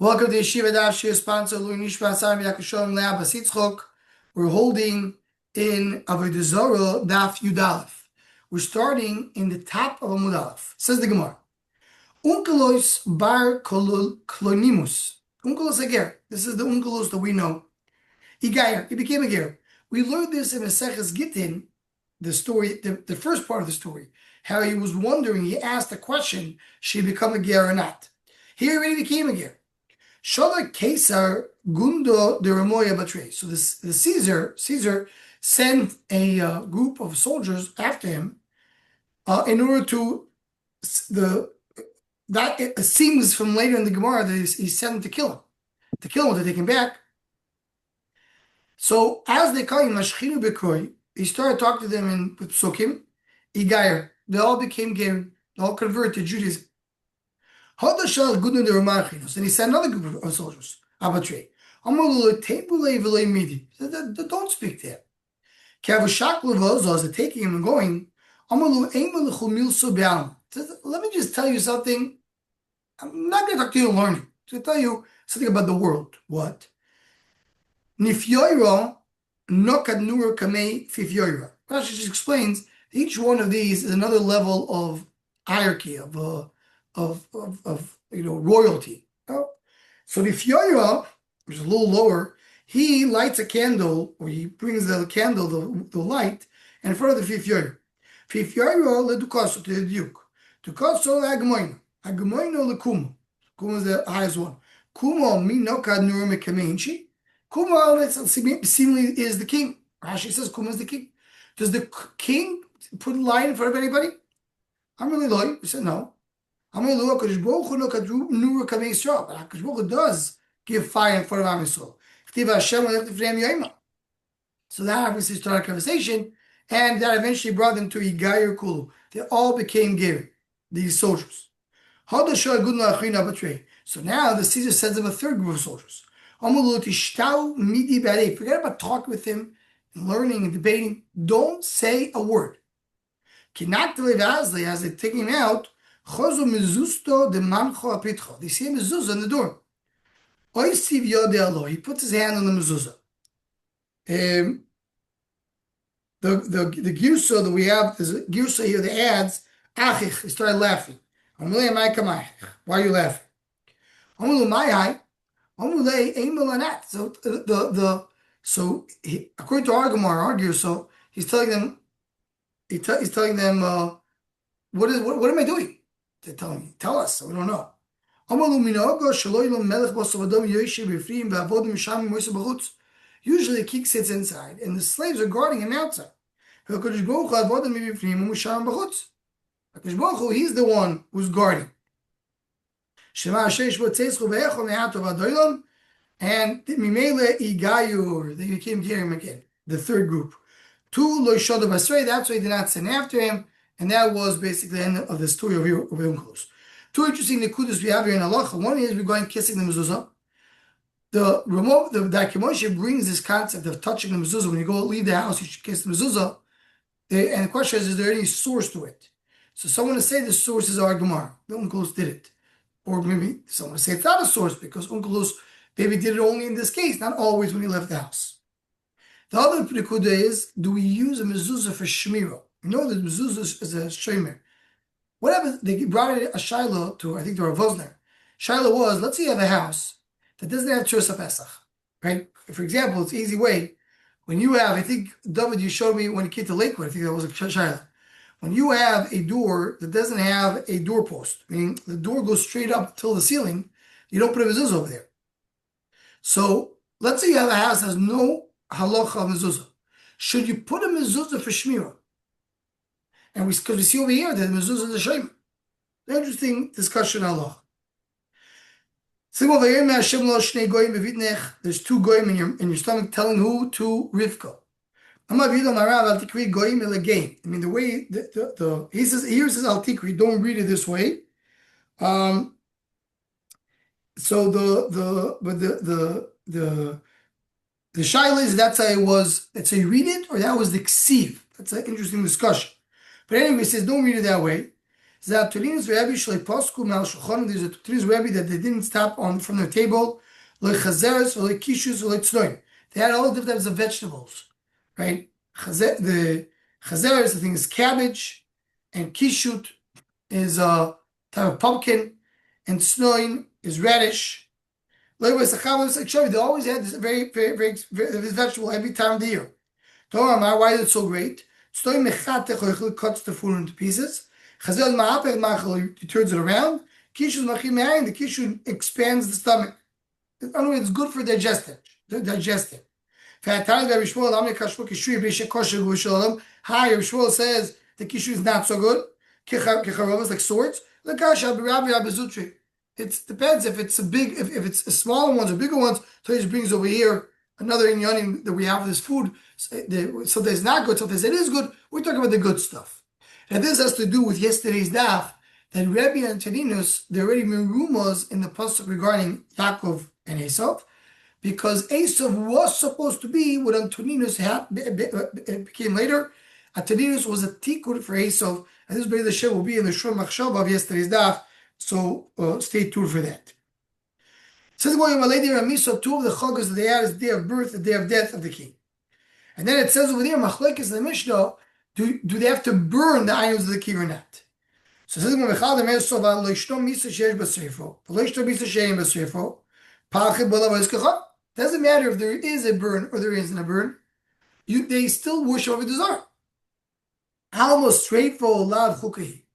Welcome to Yeshiva Daf Shir sponsor Lui Nishma Sami Yakashom Leab Basitzchok. We're holding in Avoda Zara Daf Yudalef. We're starting in the top of Amud Aleph. Says the Gemara. Unkelos bar klonimus. Unkelos ager. This is the unkelos that we know. Igayer. He became a ger. We learned this in Maseches Gittin, the story, the first part of the story. How he was wondering, he asked the question, should he become a ger or not? He already became a ger. Shola Caesar Gundo de Ramoya Batre. So the Caesar sent a group of soldiers after him in order to it seems from later in the Gemara that he sent them to kill him, to take him back. So as they call him Mashchinu Bekoi, he started talking to them in Psukim, Igayer. They all became gay, they all converted to Judaism. Then he sent another group of soldiers. Don't speak there. As they're taking him and going, let me just tell you something. I'm not going to talk to you learning. I'm going to tell you something about the world. What? Rashi just explains each one of these is another level of hierarchy, of royalty. So the Fyoira, which is a little lower, he lights a candle, or he brings the candle, the light, in front of the Fyoira. Fyoira ledukaso to the duke. Dukaso agmoino. Agmoino lekuma. Kuma is the highest one. Kuma minokad nurim kamenchi. Kuma seemingly is the king. Rashi says Kuma is the king. Does the king put a light in front of anybody? I'm really loyal. He said no. But HaKadosh Baruch Hu does give fire in front of Am Yisrael. So that obviously started a conversation, and that eventually brought them to Igayer Kulu. They all became Gerim, these soldiers. So now the Caesar sends them a third group of soldiers. Forget about talking with him and learning and debating. Don't say a word. As they're taking him out, they see a mezuzah on the door. He puts his hand on the mezuzah. The girsa that we have, there's a girsa here that adds achich. He started laughing. Why are you laughing? So according to our Gemara, our girsa, he's telling them, what am I doing? They tell us, so we don't know. Usually the king sits inside and the slaves are guarding him outside. HaKadosh Baruch Hu, he's the one who's guarding. And they became Gerim again, the third group. That's why he did not send after him. And that was basically the end of the story of Unkelos. Two interesting nekudas we have here in halacha. One is regarding kissing the mezuzah. The Darkei Moshe brings this concept of touching the mezuzah. When you leave the house, you should kiss the mezuzah. And the question is there any source to it? So someone will say the source is our Gemara. The Unkelos did it. Or maybe someone will say it's not a source because Unkelos maybe did it only in this case, not always when he left the house. The other nekuda is, do we use a mezuzah for shmira? You know that mezuzah is a shomer. Whatever, they brought a Shiloh to, I think, to Rav Vosner. Shiloh was, let's say you have a house that doesn't have Tzursa Pesach, right? For example, it's an easy way. When you have, I think, David, you showed me when you came to Lakewood, I think that was a Shiloh. When you have a door that doesn't have a doorpost, meaning the door goes straight up till the ceiling, you don't put a mezuzah over there. So, let's say you have a house that has no halacha of mezuzah. Should you put a mezuzah for shmira? And because we see over here that the mezuzah is a shayim. Interesting discussion on Allah. There's two goyim in your stomach telling who to Rivka. I mean, the way he says, here says al tikri, don't read it this way. So the shaila is that's how it was. That's how you read it, or that was the ksiv. That's an interesting discussion. But anyway, it says don't read it that way. Zaturinis Rebbe Shlei Posku Mal Shulchan. There's a Turinis Rebbe that they didn't stop on from their table. Like chazeres, or like kishus, or like tznoim. They had all different types of vegetables, right? The chazeres, the thing is cabbage, and kishut is a type of pumpkin, and tznoim is radish. Likewise, the chametz, like Shavi, they always had this this vegetable every time of the year. Why is it so great? Tznoim mechatech cuts the food into pieces. Chazel ma'apech machal, he turns it around. Kishut machim me'ayin, the kishut expands the stomach. In other words, it's good for digesting. Hi, Rabbi Shmuel says the kishu is not so good. Kecharovas, like swords. It depends if it's if it's smaller ones or bigger ones. So he just brings over here another inyanim that we have this food. So there's not good. So if it is good, we're talking about the good stuff. And this has to do with yesterday's daf that Rebbe and Taninus, there already been rumors in the pasuk regarding Yaakov and Esav, because Esav was supposed to be what Antoninus became later. Antoninus was a tikkun for Esav, and this Be'ez Hashem will be in the Shur Machshav of yesterday's daf, so stay tuned for that. Says going my lady Ramisa, two of the chagas that they had is the day of birth, the day of death of the king. And then it says over there, Machlekes in the Mishnah, do they have to burn the items of the king or not? So it says when Mechal Me'esov lo yishto misa sheyesh b'seifo, lo yishto misa sheyesh b'seifo, doesn't matter if there is a burn or there isn't a burn. They still worship over the Zara. Almost straightforward, loud chukahi.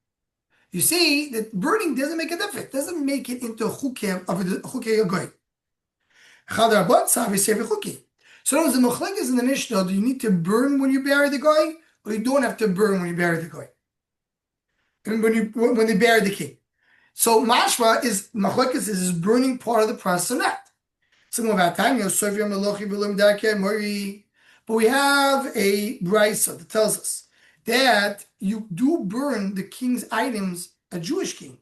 You see that burning doesn't make a difference. Doesn't make it into a chukah of a chukah goy. So the machlek is in the Mishnah. Do you need to burn when you bury the guy, or you don't have to burn when you bury the guy? And when they bury the king. So mashma is machlekes is burning part of the process or not. But we have a brisa that tells us that you do burn the king's items, a Jewish king,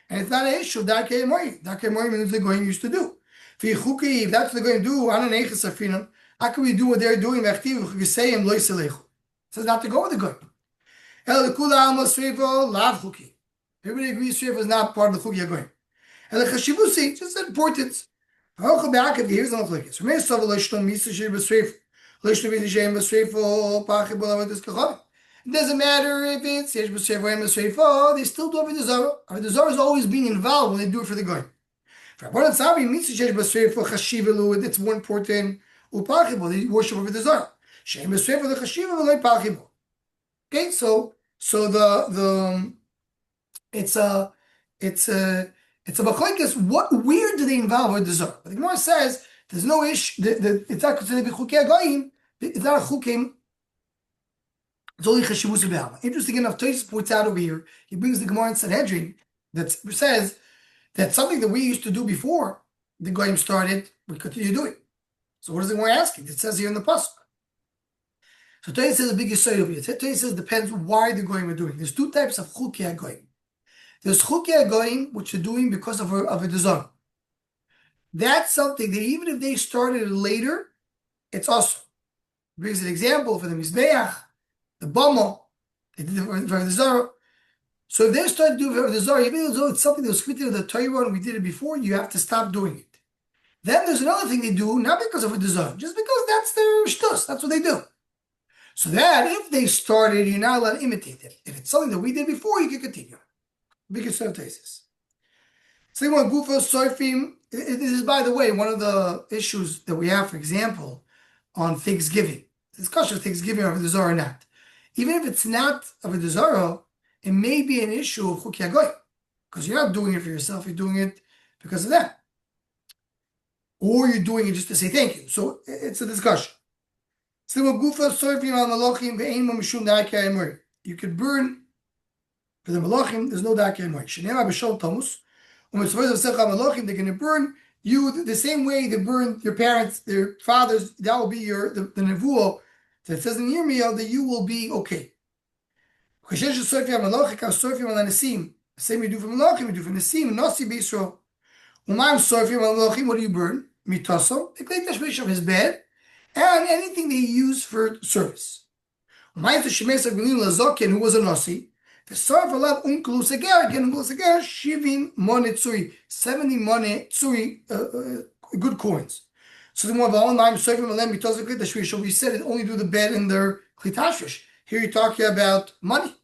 and it's not an issue. Darkei Mori means the goyim used to do. If that's what they're going to do, how can we do what they're doing? It says not to go with the goyim. Everybody agrees Sreifa is not part of the Chuki HaGoyim. And the Chashivusi, just the importance. Here's the Machlekes. It doesn't matter if it's Yesh B'Sreifa or Em B'Sreifa, they still do it with the Zara. The Zara is always being involved when they do it for the Goyim. It's more important. They worship over the Zara. Okay, so it's a machlekes. Where do they involve with the Zara? But the Gemara says there's no issue. It's not considered to be chukei goyim. It's not a chukim. It's only chashivus b'alma. Interesting enough, Tosfos points out over here. He brings the Gemara in Sanhedrin that says that something that we used to do before the goyim started, we continue doing. So what is the Gemara asking? It says here in the pasuk. So Tosfos says a big yesod over here. Tosfos says depends why the goyim are doing. There's two types of chukei goyim. There's chukei goyim, which you're doing because of a desire. That's something that even if they started it later, it's awesome. He brings an example for the Mizbeach, the Bama, they did it for the Zara. So if they started to do it for the Zara, even though it's something that was committed to the Torah and we did it before, you have to stop doing it. Then there's another thing they do, not because of a desire, just because that's their shtus, that's what they do. So that if they started, you're not allowed to imitate them. If it's something that we did before, you can continue. Biggest cases. So one Gufa Soifim. This is, by the way, one of the issues that we have, for example, on Thanksgiving. The discussion of Thanksgiving of the Zara or not. Even if it's not of the Zara, it may be an issue of Chukei HaGoyim. Because you're not doing it for yourself, you're doing it because of that. Or you're doing it just to say thank you. So it's a discussion. You could burn for the malachim, there's no darkei moed. Shenema b'shol tamus, they're going to burn you the same way they burned your parents, their fathers. That will be the nevuah that says in Yirmiyah that you will be okay. Same you do for malachim, you do for nesim, nasi b'Yisrael. What do you burn? Mitaso, the klei tashmish of his bed, and anything they use for service. Who was a nasi? The sarf alav unkelus ager again unkelus ager shivim mone tzuri 70 mone tzuri good coins. So the more volume I'm serving them because of the shvish. We said it only do the bed in their klitashvish. Here you're talking about money.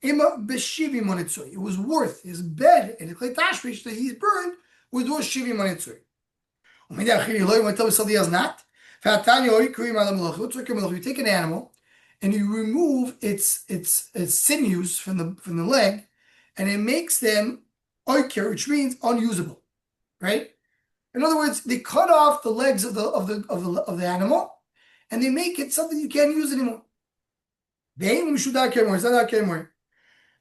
Ima b'shivim mone tzuri. It was worth his bed and the klitashvish that he's burned was worth shivim mone tzuri. Maybe I want to tell me something else not. You take an animal and you remove its sinews from the leg, and it makes them oiker, which means unusable, right? In other words, they cut off the legs of the animal, and they make it something you can't use anymore. It's not anymore.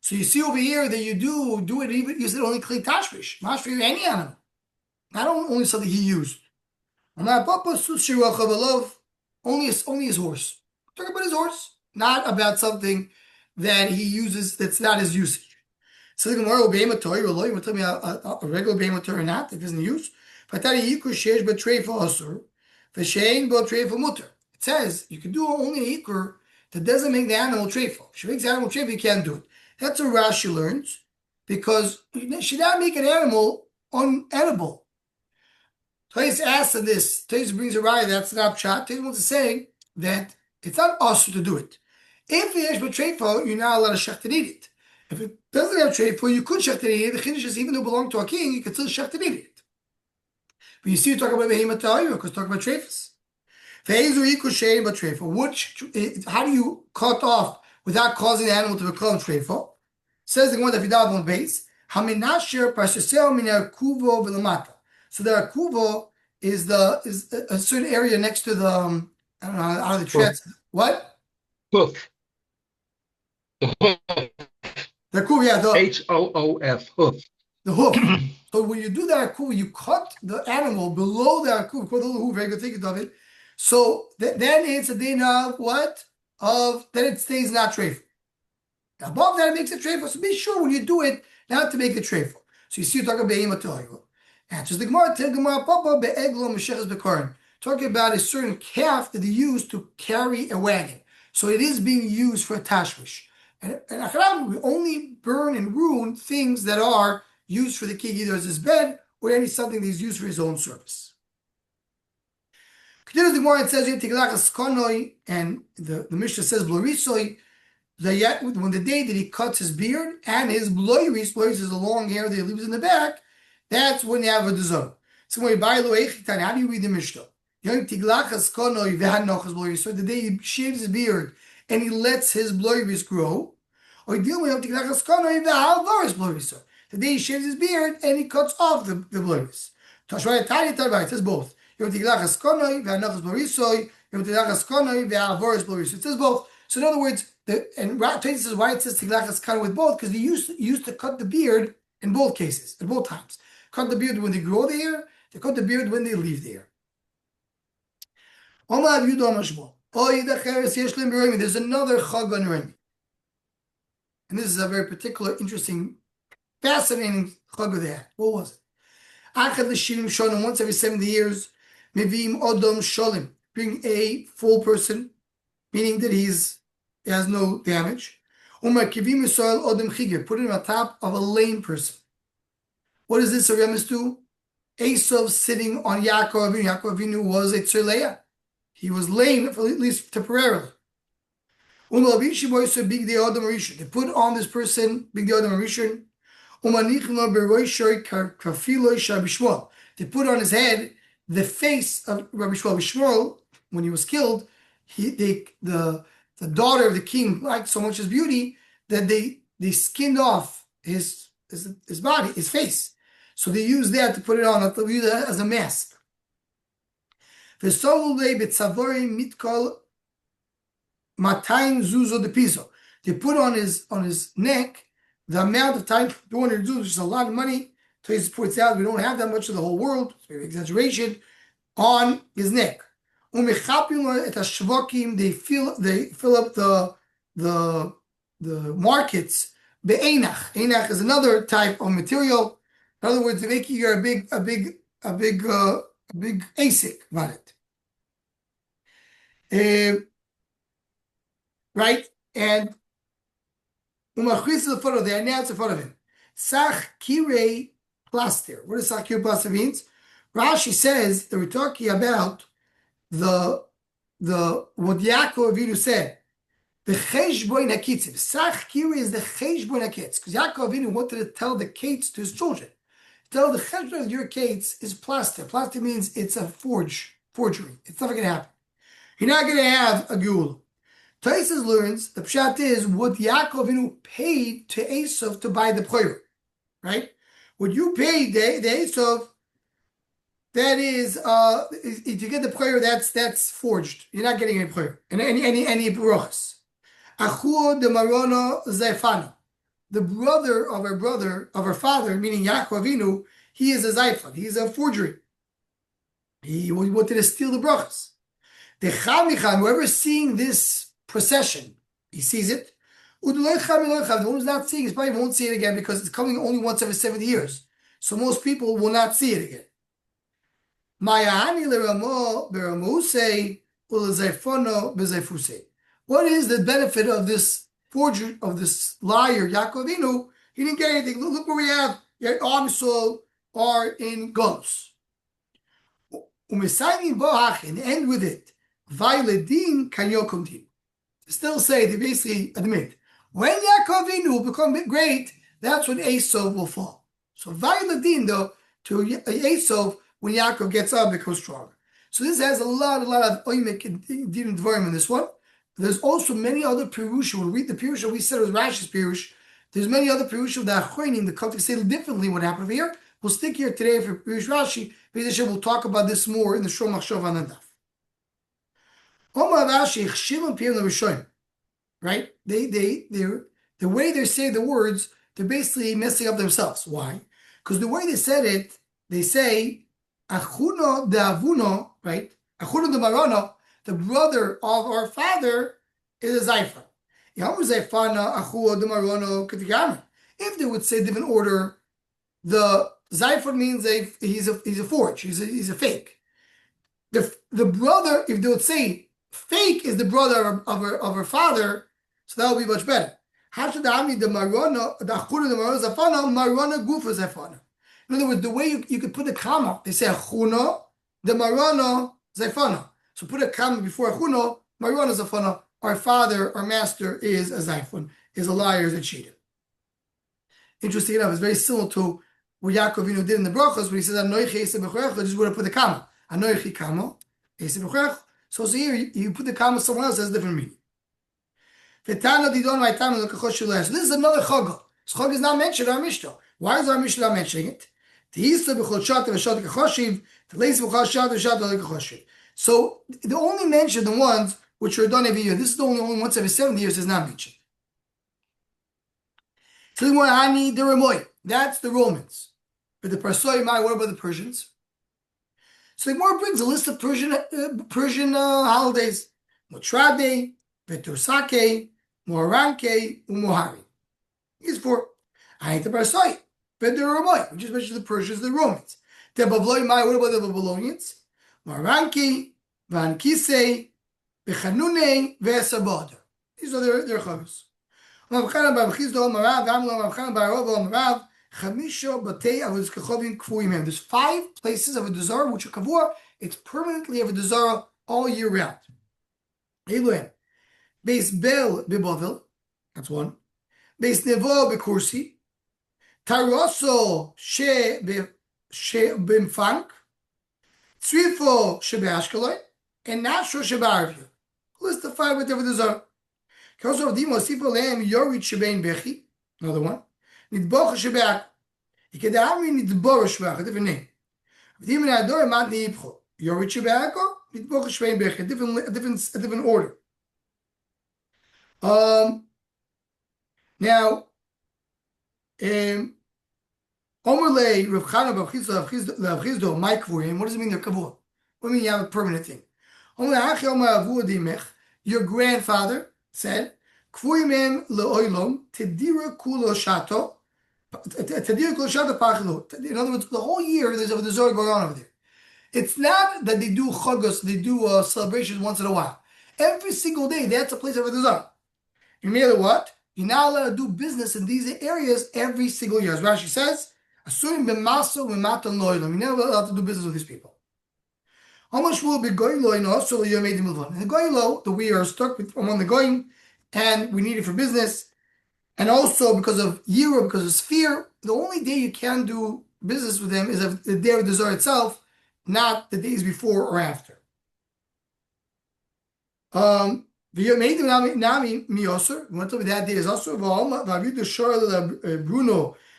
So you see over here that you do it even use it only kli tashvish, not for any animal, not only something he used. Only his horse. Talk about his horse, not about something that he uses that's not his usage. So the Gemara will be able to tell me a regular behemoth or not that doesn't use. It says you can do only a ikur that doesn't make the animal treifel. If she makes the animal treifel, you can't do it. That's what Rashi learns because you should not make an animal unedible. Tais asks of this. Tais brings a raya that's not pshat. Tais wants to say that it's not also to do it. If it has treifel, you're not allowed to shecht and eat it. If it doesn't have treifel, you could shecht and eat it. The chiddush is even though it belongs to a king, you can still shecht and eat it. But you see, you talk about behemoth ta'ayir because talk about treifels. How do you cut off without causing the animal to become treifel? Says the one that Vidav on base. Haminasher pasesel mina kuvo v'lamata. So the akuvo is a certain area next to the I don't know how the trans. What? Hoof. The akuv, yeah, the H-O-O-F, hoof. The hoof. So when you do the akuv, you cut the animal below the akuv. Called the hoof. Very good thinking of it. So then it's a din of what? Then it stays not treifel. Above that, it makes it treifel. So be sure when you do it not to make it treifel. So you see, you're talking about behemoth ta'ayir. Answers the Gemara, Papa be'eglo m'sheches b'korin. Talking about a certain calf that they use to carry a wagon. So it is being used for a tashmish. And we only burn and ruin things that are used for the king, either as his bed or any something that is used for his own service. Continues the Gemara, it says, and the Mishnah says, blorisoi, when the day that he cuts his beard and his bloiris is the long hair that he leaves in the back, that's when you have a dezon. So when you buy how do you read the Mishnah? So the day he shaves his beard and he lets his bloiris grow, or the day he shaves his beard and he cuts off the bloiris. It says both. It says both. So in other words, and Tate says why it says tiglachas kana with both, because they used to cut the beard in both cases, at both times. Cut the beard when they grow the hair, they cut the beard when they leave the hair. There's another chag on Remi. And this is a very particular, interesting, fascinating chag of that. What was it? Once every 70 years, Mevim Odom Sholim, bring a full person, meaning that he has no damage. Kivim Yisrael Odom Chigir, put him on top of a lame person. What is this a reference to? Esav sitting on Yaakov Avinu. Yaakov Avinu was a tzerleah. He was lame, for at least temporarily. They put on this person, Big Day Adam Rishon. They put on his head the face of Rabbi Shmuel. When he was killed, the daughter of the king liked so much his beauty that they skinned off his body, his face. So they used that to put it on, to use it as a mask. They put on his neck the amount of time 200 zuz, which is a lot of money. Toys points out we don't have that much of the whole world. It's very exaggeration on his neck. They fill up the markets. Be'enach. Enach is another type of material. In other words, they make you a big asik about it. Right? And Umachris the photo. They announce in front of him. Sach kirei plaster. What does sach kirei plaster means? Rashi says that we're talking about the what Yaakov Avinu said. The cheshbon hakitziv. Sach kirei is the cheshbon hakitz, because Yaakov Avinu wanted to tell the kates to his children. Tell the cheshbon of your kates is plaster. Plaster means it's a forgery. It's never going to happen. You're not going to have a geula. Taisus learns the pshat is what Yaakov Avinu paid to Esav to buy the prayer, right? What you paid the Esav, that is to get the prayer, that's forged. You're not getting any prayer and any brachas. Achur de Marono Zaifano, the brother of our father, meaning Yaakov Avinu, he is a Zaifan. He is a forgery. He wanted to steal the brachas. The Chamichan, whoever is seeing this procession, he sees it. The one who's not seeing it probably won't see it again because it's coming only once every 70 years. So most people will not see it again. What is the benefit of this forger, of this liar, Yaakov Avinu? He didn't get anything. Look where we have your arm soul are in Golos. And end with it. Still say, they basically admit, when Yaakov Avinu will become great, that's when Esau will fall. So Vailadin, though, to Esau, when Yaakov gets up, becomes stronger. So this has a lot of oimek and dvarim in this one. There's also many other pirush. We'll read the pirush we said was Rashi's pirush. There's many other pirush that Achronim, the context say differently what happened over here. We'll stick here today for pirush Rashi. We'll talk about this more in the Shom Machshov on the Daf. Right? The way they say the words, they're basically messing up themselves. Why? Because the way they said it, they say Achuno de Avuno, right? Achuno de Marono, the brother of our father, is a Zaifan. If they would say different order, the Zaifan means he's a forge, he's a fake. The brother, if they would say fake is the brother of her father, so that would be much better. In other words, the way you could put a comma, they say Achuno, the Marono, Zaifana. So put a comma before Achuno, Marono, Zaifana. Our father, our master is a Zaifan, is a liar, is a cheater. Interesting enough, it's very similar to what Yaakov Avinu did in the brachos, when he says Anoichi Esa B'chorecha, just would have put the comma. Anoichi Kamo, Esa B'chorecha. So here you put the comma somewhere else, has a different meaning. So this is another chagah. This chagah is not mentioned in our Mishnah. Why is our Mishnah not mentioning it? So they only mention the ones which are done every year. This is the only once every 70 years is not mentioned. That's the Romans. But the Persoi, what about the Persians? So the Gemara brings a list of Persian holidays: Motrade, Vetursake, Moranke, Umuhari. These four. I ain't the Persoi, but the Romoy. We just mentioned the Persians, the Romans. The Babyloi, what about the Babylonians? Moranke, Vankise, Bechanune, Vesaboda. These are their chavos. There's 5 places of a Zara which are kavua. It's permanently of a Zara all year round. Beis Bel Bibovel, that's one. Beis Nevo Bekursi, Taroso She Bimfank, Tzrifo She Beashkeloi, and Nashro She Be'arvia. List of 5 whatever the Zara. Another one. Nidboch Shebak. Ikedami Nidbor Shebak, a different name. Yorit Shebako, Nidboch Shbein Bech, a different order. Now, Omerle Rav Chana Rav Chizdo Mike for him. What does it mean they're kavua? What do you mean you have a permanent thing? Your grandfather said, "Kvuyim leoilom tedira kulo shato, tedira kulo shato pachlo." In other words, the whole year there's a Zohar going on over there. It's not that they do chagos, they do celebrations once in a while. Every single day, that's a place of the Zohar. You mean what? you're not allowed to do business in these areas every single year. As Rashi says, Asurim b'maso v'matan loylam. You're never allowed to do business with these people. How much will be goylo in also you made the move on? And the goylo that we are stuck with among the goyim, and we need it for business, and also because of Yira, because of Sphere, the only day you can do business with them is the day of the Zara itself, not the days before or after. Nami miyoser. We went over that day is also Bruno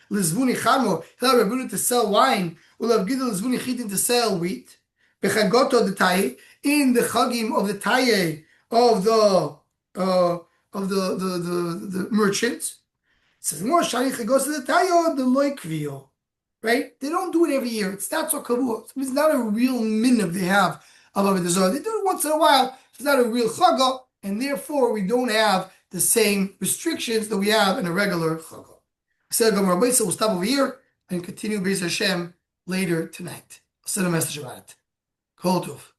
Lizvuni Chamo. He'll have Bruno to sell wine. We'll have Gidel Lizvuni Chitin to sell wheat. Bechagoto the Taye in the Chagim of the Taye of the merchants. It says more Shani goes to the Tayo the Loikvio. Right? They don't do it every year. It's not so kavua. It's not a real minhag they have of Avoda Zara. They do it once in a while. It's not a real chagah, and therefore we don't have the same restrictions that we have in a regular chagah. So we'll stop over here and continue Beis Hashem later tonight. I'll send a message about it. Kol tov.